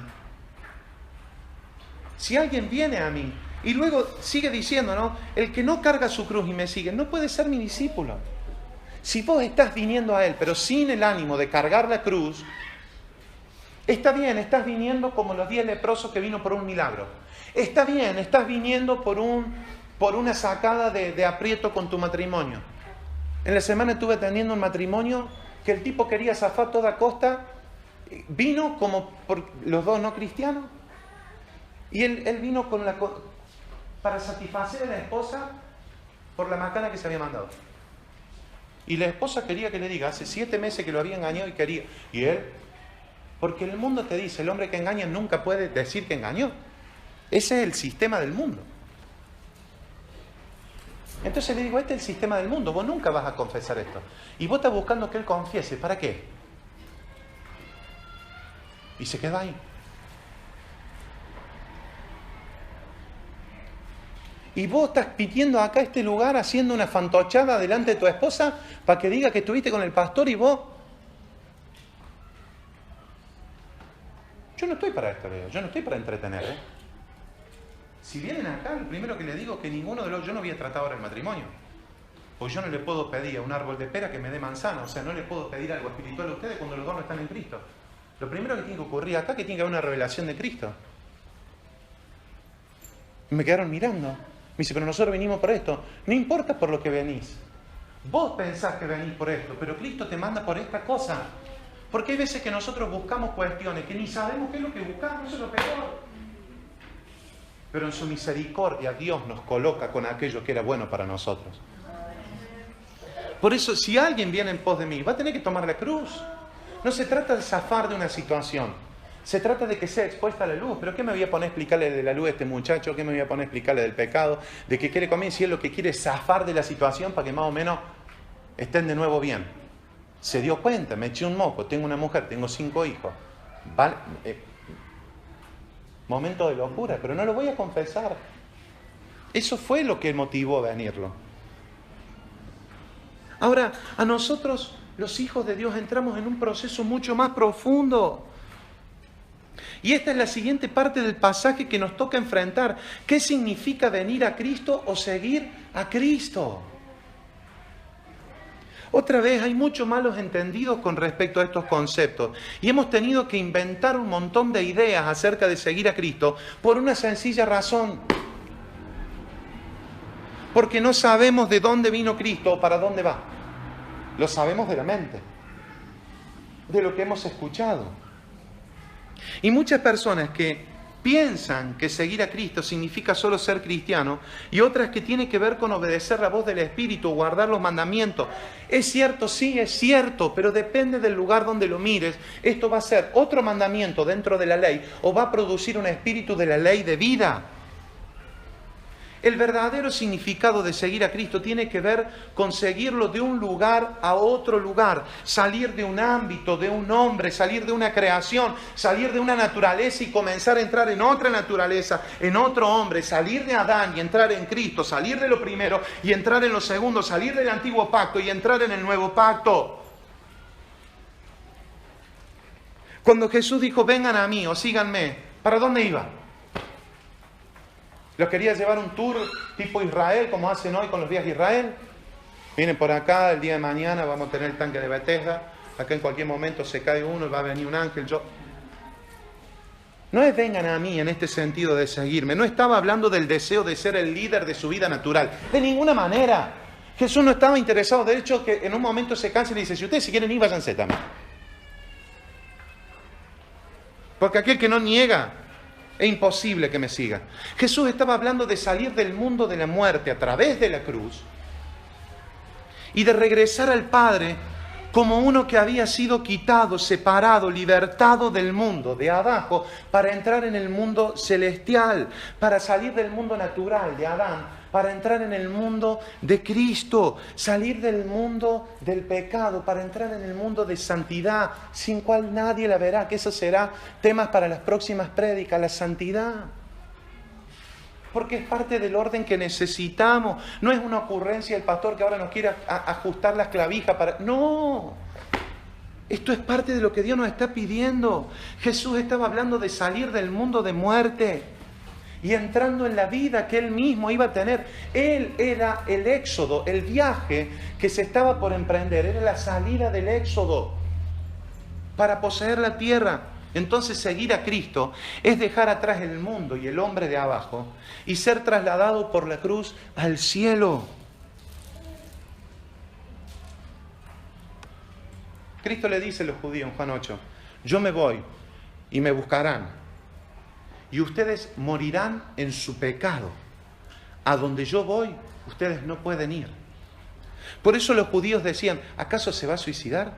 y luego sigue diciendo, ¿no? El que no carga su cruz y me sigue, no puede ser mi discípulo. Si vos estás viniendo a Él, pero sin el ánimo de cargar la cruz, está bien, estás viniendo como los 10 leprosos que vino por un milagro. Está bien, estás viniendo por una sacada de aprieto con tu matrimonio. En la semana estuve atendiendo un matrimonio que el tipo quería zafar a toda costa, vino como por los dos no cristianos, y él vino para satisfacer a la esposa por la macana que se había mandado. Y la esposa quería que le diga, hace 7 meses que lo había engañado y quería. Y él, porque el mundo te dice, el hombre que engaña nunca puede decir que engañó. Ese es el sistema del mundo. Entonces le digo, este es el sistema del mundo, vos nunca vas a confesar esto. Y vos estás buscando que él confiese, ¿para qué? Y se queda ahí. Y vos estás pidiendo acá este lugar, haciendo una fantochada delante de tu esposa, para que diga que estuviste con el pastor y vos... Yo no estoy para esto, Leo, yo no estoy para entretener, ¿eh? Si vienen acá, lo primero que les digo es que ninguno de los... Yo no voy a tratar ahora el matrimonio. Pues yo no le puedo pedir a un árbol de pera que me dé manzana. O sea, no le puedo pedir algo espiritual a ustedes cuando los dos no están en Cristo. Lo primero que tiene que ocurrir acá es que tiene que haber una revelación de Cristo. Y me quedaron mirando. Me dice, pero nosotros venimos por esto. No importa por lo que venís. Vos pensás que venís por esto, pero Cristo te manda por esta cosa. Porque hay veces que nosotros buscamos cuestiones que ni sabemos qué es lo que buscamos. Eso es lo peor. Pero en su misericordia Dios nos coloca con aquello que era bueno para nosotros. Por eso, si alguien viene en pos de mí, va a tener que tomar la cruz. No se trata de zafar de una situación. Se trata de que sea expuesta a la luz. ¿Pero qué me voy a poner a explicarle de la luz a este muchacho? ¿Qué me voy a poner a explicarle del pecado? ¿De qué quiere comer? Si él lo que quiere es zafar de la situación para que más o menos estén de nuevo bien. Se dio cuenta, me eché un moco, tengo una mujer, tengo 5 hijos. Vale, momento de locura, pero no lo voy a confesar. Eso fue lo que motivó a venirlo. Ahora, a nosotros, los hijos de Dios, entramos en un proceso mucho más profundo. Y esta es la siguiente parte del pasaje que nos toca enfrentar. ¿Qué significa venir a Cristo o seguir a Cristo? Otra vez, hay muchos malos entendidos con respecto a estos conceptos. Y hemos tenido que inventar un montón de ideas acerca de seguir a Cristo por una sencilla razón. Porque no sabemos de dónde vino Cristo o para dónde va. Lo sabemos de la mente, de lo que hemos escuchado. Y muchas personas que piensan que seguir a Cristo significa solo ser cristiano, y otras que tiene que ver con obedecer la voz del Espíritu, guardar los mandamientos. Es cierto, sí, es cierto, pero depende del lugar donde lo mires. Esto va a ser otro mandamiento dentro de la ley, o va a producir un espíritu de la ley de vida. El verdadero significado de seguir a Cristo tiene que ver con seguirlo de un lugar a otro lugar, salir de un ámbito, de un hombre, salir de una creación, salir de una naturaleza y comenzar a entrar en otra naturaleza, en otro hombre, salir de Adán y entrar en Cristo, salir de lo primero y entrar en lo segundo, salir del antiguo pacto y entrar en el nuevo pacto. Cuando Jesús dijo, vengan a mí o síganme, ¿para dónde iba? ¿Los quería llevar un tour tipo Israel, como hacen hoy con los días de Israel? Vienen por acá, el día de mañana vamos a tener el tanque de Bethesda. Acá en cualquier momento se cae uno y va a venir un ángel. No es vengan a mí en este sentido de seguirme. No estaba hablando del deseo de ser el líder de su vida natural. De ninguna manera. Jesús no estaba interesado. De hecho, que en un momento se cansa y le dice, si ustedes si quieren ir, váyanse también. Porque aquel que no niega, es imposible que me siga. Jesús estaba hablando de salir del mundo de la muerte a través de la cruz y de regresar al Padre como uno que había sido quitado, separado, libertado del mundo de abajo para entrar en el mundo celestial, para salir del mundo natural de Adán, para entrar en el mundo de Cristo, salir del mundo del pecado, para entrar en el mundo de santidad, sin cual nadie la verá, que eso será temas para las próximas prédicas, la santidad. Porque es parte del orden que necesitamos. No es una ocurrencia del pastor que ahora nos quiere ajustar las clavijas para... No. Esto es parte de lo que Dios nos está pidiendo. Jesús estaba hablando de salir del mundo de muerte y entrando en la vida que Él mismo iba a tener. Él era el éxodo, el viaje que se estaba por emprender. Era la salida del éxodo para poseer la tierra. Entonces seguir a Cristo es dejar atrás el mundo y el hombre de abajo y ser trasladado por la cruz al cielo. Cristo le dice a los judíos en Juan 8, yo me voy y me buscarán y ustedes morirán en su pecado. A donde yo voy, ustedes no pueden ir. Por eso los judíos decían, ¿acaso se va a suicidar?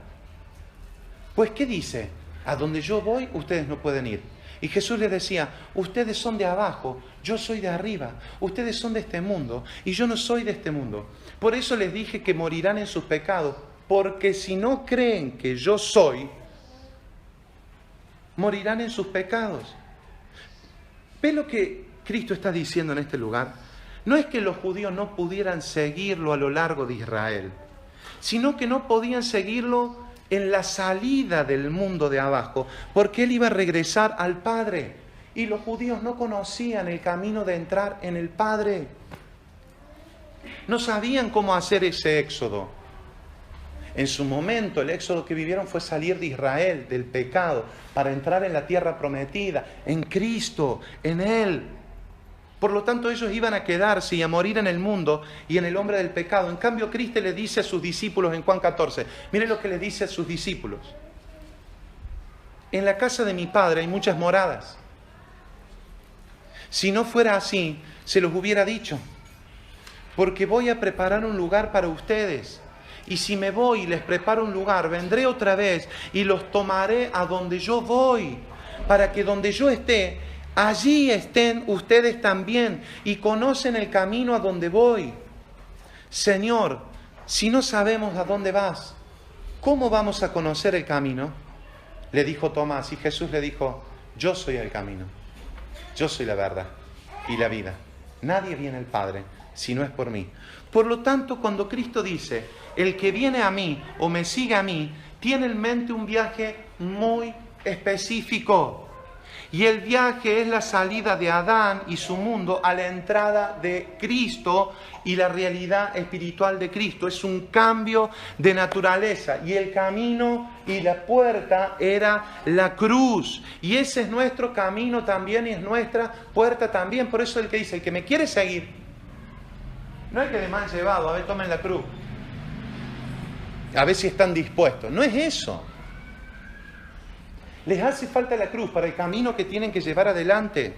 Pues ¿qué dice? A donde yo voy, ustedes no pueden ir. Y Jesús les decía, ustedes son de abajo, yo soy de arriba. Ustedes son de este mundo y yo no soy de este mundo. Por eso les dije que morirán en sus pecados, porque si no creen que yo soy, morirán en sus pecados. ¿Ve lo que Cristo está diciendo en este lugar? No es que los judíos no pudieran seguirlo a lo largo de Israel, sino que no podían seguirlo en la salida del mundo de abajo, porque Él iba a regresar al Padre. Y los judíos no conocían el camino de entrar en el Padre. No sabían cómo hacer ese éxodo. En su momento, el éxodo que vivieron fue salir de Israel, del pecado, para entrar en la tierra prometida, en Cristo, en Él. Por lo tanto, ellos iban a quedarse y a morir en el mundo y en el hombre del pecado. En cambio, Cristo le dice a sus discípulos en Juan 14, miren lo que le dice a sus discípulos. En la casa de mi Padre hay muchas moradas. Si no fuera así, se los hubiera dicho. Porque voy a preparar un lugar para ustedes. Y si me voy y les preparo un lugar, vendré otra vez y los tomaré a donde yo voy. Para que donde yo esté, allí estén ustedes también y conocen el camino a donde voy. Señor, si no sabemos a dónde vas, ¿cómo vamos a conocer el camino? Le dijo Tomás y Jesús le dijo, yo soy el camino, yo soy la verdad y la vida. Nadie viene al Padre si no es por mí. Por lo tanto, cuando Cristo dice, el que viene a mí o me sigue a mí, tiene en mente un viaje muy específico. Y el viaje es la salida de Adán y su mundo a la entrada de Cristo y la realidad espiritual de Cristo. Es un cambio de naturaleza. Y el camino y la puerta era la cruz. Y ese es nuestro camino también y es nuestra puerta también. Por eso el que dice, el que me quiere seguir, no es que le me han llevado, a ver, tomen la cruz. A ver si están dispuestos. No es eso. Les hace falta la cruz para el camino que tienen que llevar adelante.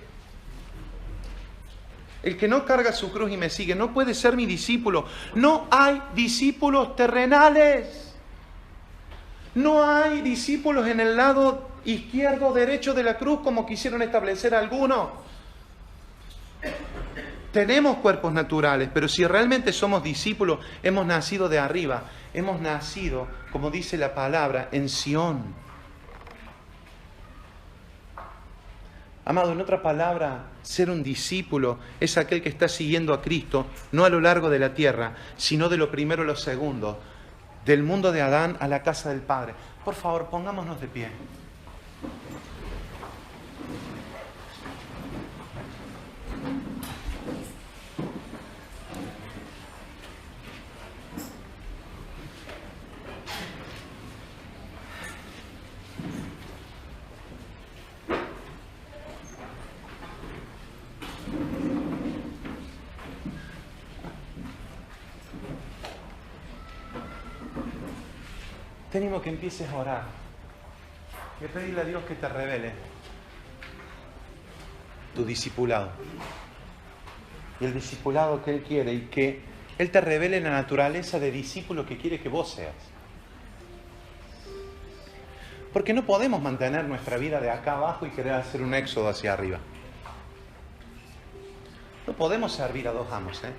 El que no carga su cruz y me sigue no puede ser mi discípulo. No hay discípulos terrenales. No hay discípulos en el lado izquierdo o derecho de la cruz como quisieron establecer algunos. Tenemos cuerpos naturales, pero si realmente somos discípulos, hemos nacido de arriba. Hemos nacido, como dice la palabra, en Sión. Amado, en otra palabra, ser un discípulo es aquel que está siguiendo a Cristo, no a lo largo de la tierra, sino de lo primero a lo segundo, del mundo de Adán a la casa del Padre. Por favor, pongámonos de pie. te animo que empieces a orar y a pedirle a Dios que te revele tu discipulado. Y el discipulado que Él quiere, y que Él te revele la naturaleza de discípulo que quiere que vos seas. Porque no podemos mantener nuestra vida de acá abajo y querer hacer un éxodo hacia arriba. No podemos servir a dos amos, ¿eh?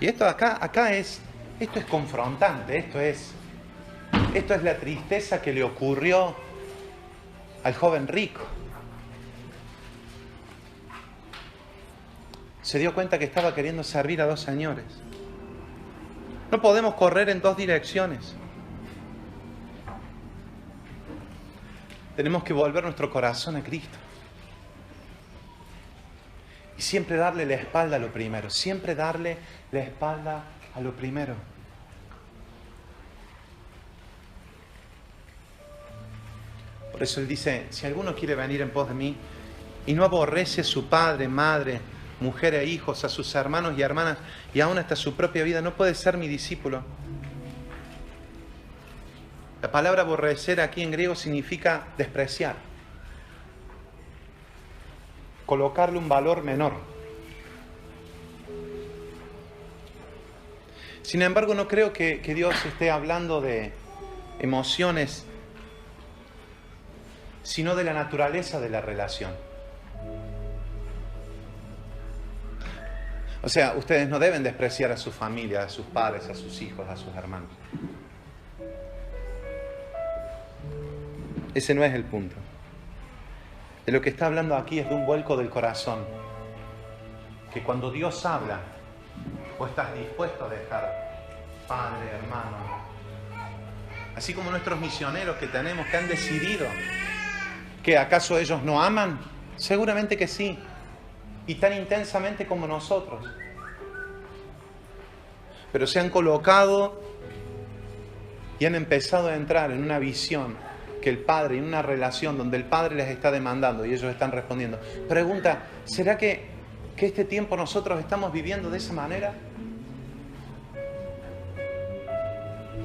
Y esto esto es confrontante, esto es la tristeza que le ocurrió al joven rico. Se dio cuenta que estaba queriendo servir a dos señores. No podemos correr en dos direcciones. Tenemos que volver nuestro corazón a Cristo. Y siempre darle la espalda a lo primero. Siempre darle la espalda a lo primero. Por eso Él dice, si alguno quiere venir en pos de mí y no aborrece a su padre, madre, mujer e hijos, a sus hermanos y hermanas y aún hasta su propia vida, no puede ser mi discípulo. La palabra aborrecer aquí en griego significa despreciar, colocarle un valor menor. Sin embargo, no creo que Dios esté hablando de emociones, sino de la naturaleza de la relación. O sea, ustedes no deben despreciar a su familia, a sus padres, a sus hijos, a sus hermanos. Ese no es el punto. De lo que está hablando aquí es de un vuelco del corazón. Que cuando Dios habla, vos estás dispuesto a dejar padre, hermano. Así como nuestros misioneros que tenemos, que han decidido que ¿acaso ellos no aman? Seguramente que sí. Y tan intensamente como nosotros. Pero se han colocado y han empezado a entrar en una visión que el Padre, en una relación donde el Padre les está demandando y ellos están respondiendo. Pregunta, ¿será que este tiempo nosotros estamos viviendo de esa manera?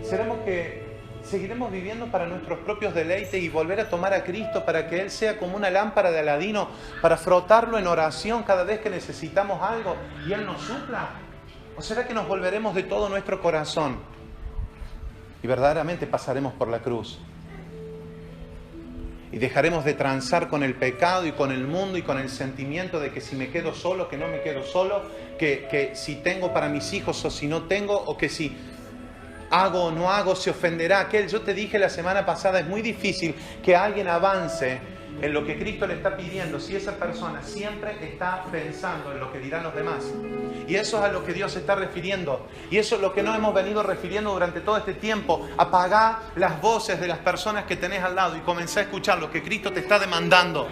¿Será que seguiremos viviendo para nuestros propios deleites y volver a tomar a Cristo para que Él sea como una lámpara de Aladino, para frotarlo en oración cada vez que necesitamos algo y Él nos supla? ¿O será que nos volveremos de todo nuestro corazón y verdaderamente pasaremos por la cruz? Y dejaremos de transar con el pecado y con el mundo y con el sentimiento de que si me quedo solo, que no me quedo solo, que si tengo para mis hijos o si no tengo, o que si hago o no hago, se ofenderá aquel. Yo te dije la semana pasada, es muy difícil que alguien avance en lo que Cristo le está pidiendo si esa persona siempre está pensando en lo que dirán los demás. Y eso es a lo que Dios se está refiriendo. Y eso es lo que nos hemos venido refiriendo durante todo este tiempo. Apagá las voces de las personas que tenés al lado y comenzá a escuchar lo que Cristo te está demandando.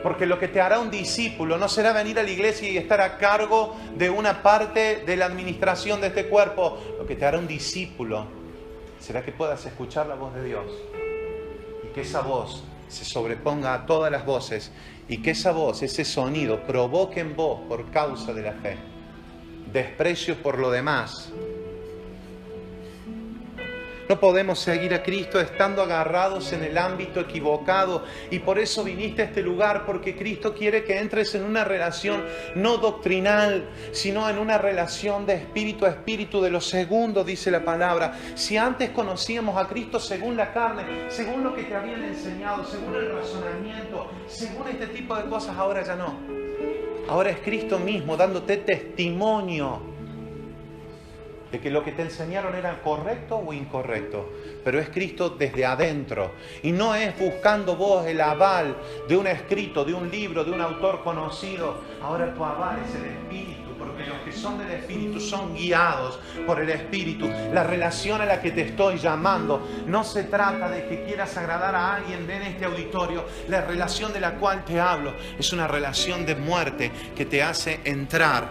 Porque lo que te hará un discípulo no será venir a la iglesia y estar a cargo de una parte de la administración de este cuerpo. Lo que te hará un discípulo será que puedas escuchar la voz de Dios. Y que esa voz se sobreponga a todas las voces. Y que esa voz, ese sonido, provoque en vos, por causa de la fe, desprecio por lo demás. No podemos seguir a Cristo estando agarrados en el ámbito equivocado. Y por eso viniste a este lugar, porque Cristo quiere que entres en una relación no doctrinal, sino en una relación de espíritu a espíritu, de lo segundo, dice la palabra. Si antes conocíamos a Cristo según la carne, según lo que te habían enseñado, según el razonamiento, según este tipo de cosas, ahora ya no. Ahora es Cristo mismo dándote testimonio de que lo que te enseñaron era correcto o incorrecto, pero es Cristo desde adentro, y no es buscando vos el aval de un escrito, de un libro, de un autor conocido. Ahora tu aval es el Espíritu, porque los que son del Espíritu son guiados por el Espíritu. La relación a la que te estoy llamando no se trata de que quieras agradar a alguien en este auditorio. La relación de la cual te hablo es una relación de muerte que te hace entrar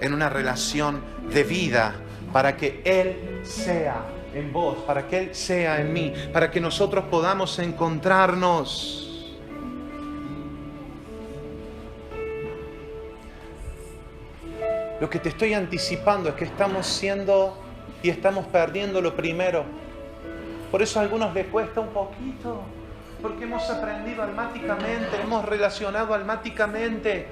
en una relación de vida, para que Él sea en vos, para que Él sea en mí, para que nosotros podamos encontrarnos. Lo que te estoy anticipando es que estamos siendo y estamos perdiendo lo primero. Por eso a algunos les cuesta un poquito, porque hemos aprendido almáticamente, hemos relacionado almáticamente.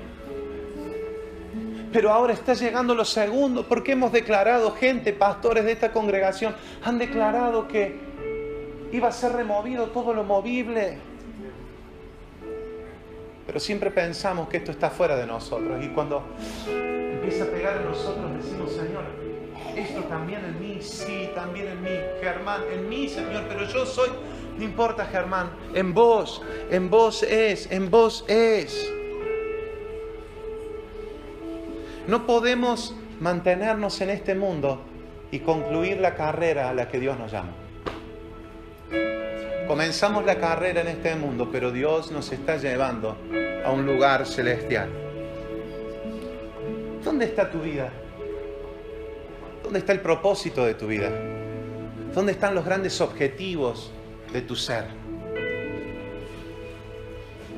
Pero ahora está llegando lo segundo, porque hemos declarado, gente, pastores de esta congregación, han declarado que iba a ser removido todo lo movible. Pero siempre pensamos que esto está fuera de nosotros. Y cuando empieza a pegar en nosotros, decimos, Señor, esto también en mí, sí, también en mí. Germán, en mí, Señor, pero yo soy... No importa, Germán, en vos es, en vos es. No podemos mantenernos en este mundo y concluir la carrera a la que Dios nos llama. Comenzamos la carrera en este mundo, pero Dios nos está llevando a un lugar celestial. ¿Dónde está tu vida? ¿Dónde está el propósito de tu vida? ¿Dónde están los grandes objetivos de tu ser?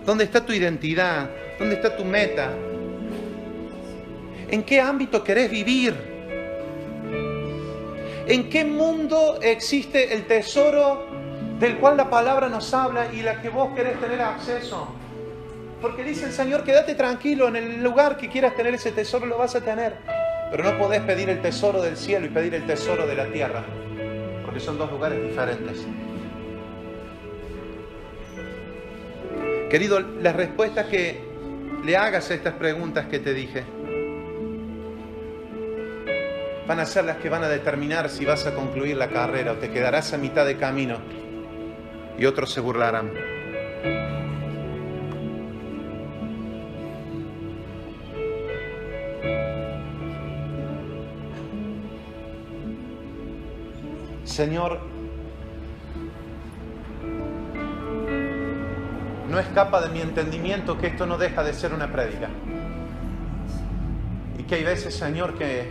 ¿Dónde está tu identidad? ¿Dónde está tu meta? ¿En qué ámbito querés vivir? ¿En qué mundo existe el tesoro del cual la palabra nos habla y la que vos querés tener acceso? Porque dice el Señor, quédate tranquilo, en el lugar que quieras tener ese tesoro lo vas a tener. Pero no podés pedir el tesoro del cielo y pedir el tesoro de la tierra, porque son dos lugares diferentes. Querido, las respuestas que le hagas a estas preguntas que te dije van a ser las que van a determinar si vas a concluir la carrera o te quedarás a mitad de camino y otros se burlarán. Señor, no escapa de mi entendimiento que esto no deja de ser una prédica. Y que hay veces, Señor, que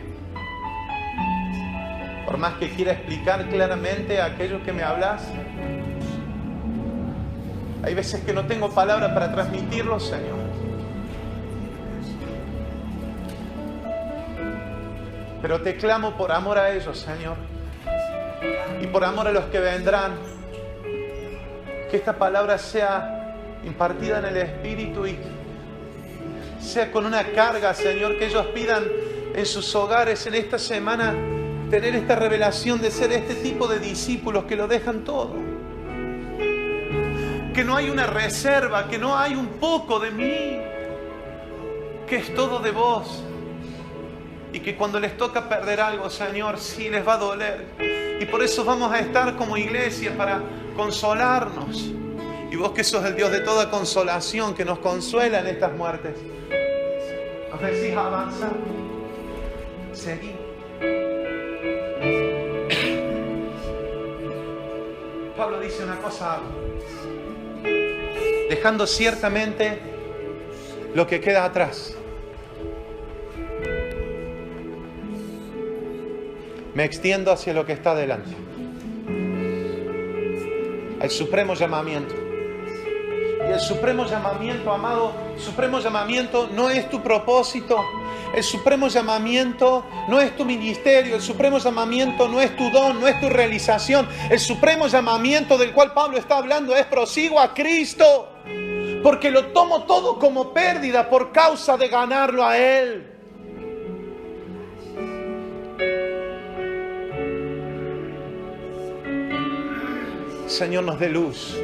por más que quiera explicar claramente aquello que me hablas, hay veces que no tengo palabra para transmitirlo, Señor. Pero te clamo por amor a ellos, Señor. Y por amor a los que vendrán, que esta palabra sea impartida en el Espíritu y sea con una carga, Señor, que ellos pidan en sus hogares en esta semana tener esta revelación de ser este tipo de discípulos que lo dejan todo. Que no hay una reserva, que no hay un poco de mí, que es todo de vos. Y que cuando les toca perder algo, Señor, sí les va a doler. Y por eso vamos a estar como iglesia para consolarnos. Y vos que sos el Dios de toda consolación, que nos consuela en estas muertes, nos decís avanza, seguí. Pablo dice una cosa, dejando ciertamente lo que queda atrás. Me extiendo hacia lo que está delante. El supremo llamamiento. Y el supremo llamamiento, amado, supremo llamamiento no es tu propósito. El supremo llamamiento no es tu ministerio. El supremo llamamiento no es tu don, no es tu realización. El supremo llamamiento del cual Pablo está hablando es prosigo a Cristo. Porque lo tomo todo como pérdida por causa de ganarlo a Él. Señor, nos dé luz.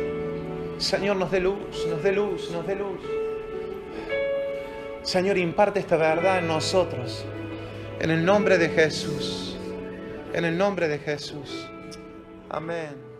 Señor, nos dé luz, nos dé luz, nos dé luz. Señor, imparte esta verdad en nosotros. En el nombre de Jesús. En el nombre de Jesús. Amén.